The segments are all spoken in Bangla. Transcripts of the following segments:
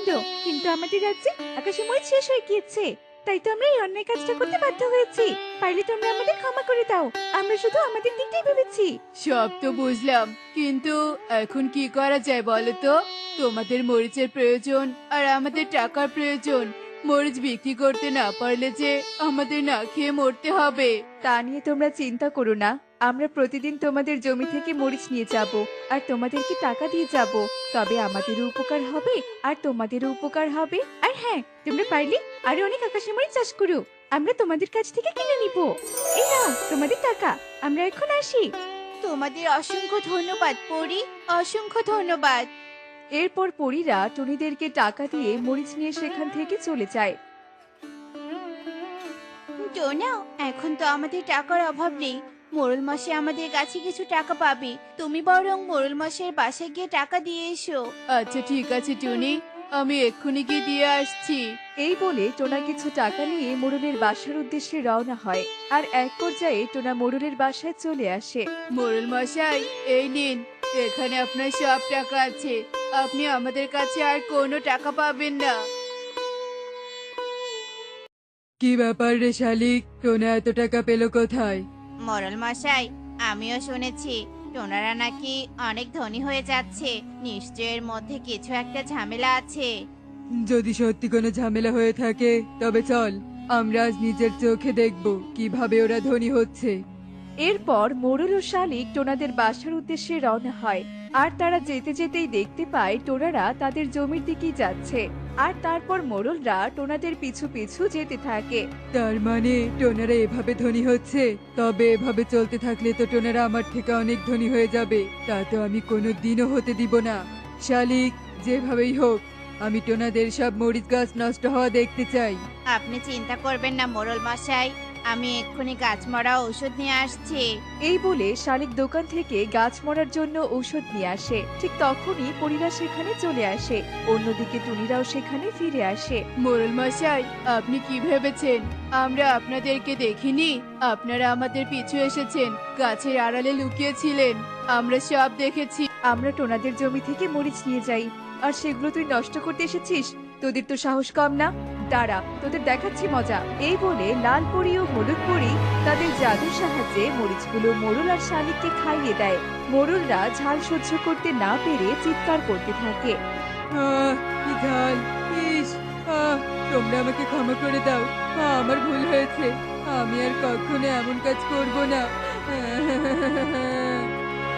পছন্দ, কিন্তু আমাদের রাজ্যে আকাশে মরিচ শেষ হয়ে গিয়েছে। তাই তো আমরা এই অন্যায় কাজটা করতে বাধ্য হয়েছি। পারলে তোমরা আমাদের ক্ষমা করে দাও, আমরা শুধু আমাদের দিকটাই ভেবেছি। সব তো বুঝলাম, কিন্তু এখন কি করা যায় বলো তো? তোমাদের মরিচের প্রয়োজন আর আমাদের টাকার প্রয়োজন। মরিচ বিক্রি করতে না পারলে যে আমাদের না খেয়ে মরতে হবে। তা নিয়ে তোমরা চিন্তা করো না, আমরা প্রতিদিন তোমাদের জমি থেকে মরিচ নিয়ে যাব আর তোমাদেরকে টাকা দিয়ে যাব। তবে আমাদেরও উপকার হবে আর তোমাদেরও উপকার হবে। আর হ্যাঁ, তোমরা পারলে আরো অনেক আকাশি মরিচ চাষ করো, আমরা তোমাদের কাছ থেকে কিনে নিব। এই নাও তোমাদের টাকা, আমরা এখন আসি। তোমাদের অসংখ্য ধন্যবাদ পরি, অসংখ্য ধন্যবাদ। এরপর পরীরা টুনিদেরকে টাকা দিয়ে মরিচ নিয়ে সেখান থেকে চলে যায়। টোনা, এখন তো আমাদের টাকার অভাব নেই। মোড়ল মশাই আমাদের কাছে কিছু টাকা পাবে। তুমি বরং মোড়ল মশাইয়ের বাসায় গিয়ে টাকা দিয়ে এসো। আচ্ছা ঠিক আছে টুনি, আমি এক্ষুনি গিয়ে দিয়ে আসছি। এই বলে টোনা কিছু টাকা নিয়ে মোড়লের বাসার উদ্দেশ্যে রওনা হয়। আর এক পর্যায়ে টোনা মোড়লের বাসায় চলে আসে। মোড়ল মশাই, এই নিন, এখানে আপনার সব টাকা আছে। আপনি আমাদের কাছে আর কোনো টাকা পাবেন না। কি ব্যাপার রে শালিক, টোনা এত টাকা পেলো কোথায়? মোড়ল মশাই, আমিও শুনেছি টোনারা নাকি অনেক ধনী হয়ে যাচ্ছে। নিশ্চয়ের মধ্যে কিছু একটা ঝামেলা আছে। যদি সত্যি কোনো ঝামেলা হয়ে থাকে তবে চল, আমরা আজ নিজের চোখে দেখব কিভাবে ওরা ধনী হচ্ছে। এরপর মোড়ল ও শালিক টোনাদের বাসার উদ্দেশ্যে রওনা হয়। আর তারা যেতে যেতেই দেখতে পায় টোনারা তাদের জমির দিকেই যাচ্ছে। আর তারপর মোড়লরা টোনাদের পিছু পিছু যেতে থাকে। তার মানে টোনারা এভাবে ধনী হচ্ছে? তবে এভাবে চলতে থাকলে তো টোনারা আমার থেকে অনেক ধনী হয়ে যাবে। তা তো আমি কোনো দিনও হতে দিব না। শালিক, যেভাবেই হোক আমি টোনাদের সব মরিচ গাছ নষ্ট হওয়া দেখতে চাই। আপনি চিন্তা করবেন না মোড়ল মশাই, আমি এক্ষুনি গাছ মরা ঔষধ নিয়ে আসছি। এই বলে শালিক দোকান থেকে গাছ মরার জন্য ঔষধ নিয়ে আসে। ঠিক তখনই পরীরা সেখানে চলে আসে। অন্যদিকে টুনিরাও সেখানে ফিরে আসে। মোড়ল মশাই, আপনি কি ভেবেছেন আমরা আপনাদেরকে দেখিনি? আপনারা আমাদের পিছু এসেছেন, গাছের আড়ালে লুকিয়েছিলেন, আমরা সব দেখেছি। আমরা টোনাদের জমি থেকে মরিচ নিয়ে যাই, আর সেগুলো তুই নষ্ট করতে এসেছিস? তোদের তো সাহস কম না? দাঁড়া, তোদের দেখাচ্ছি মজা। এই বলে লাল পরী ও হলুদ পরী তাদের জাদুর সাহায্যে মরিচগুলো মোড়ল আর শালিককে খাইয়ে দেয়। মোড়লরা ঝাল সহ্য করতে না পেরে চিৎকার করতে থাকে। কি ঝাল! ইস! তোমরা আমাকে ক্ষমা করে দাও, আমার ভুল হয়েছে। আমি আর কখনো এমন কাজ করব না।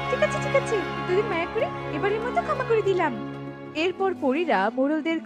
ঠিক আছে ঠিক আছে, তোদের মায়া করে এবারের মতো ক্ষমা করে দিলাম। এরপর পরীরা মোড়লদের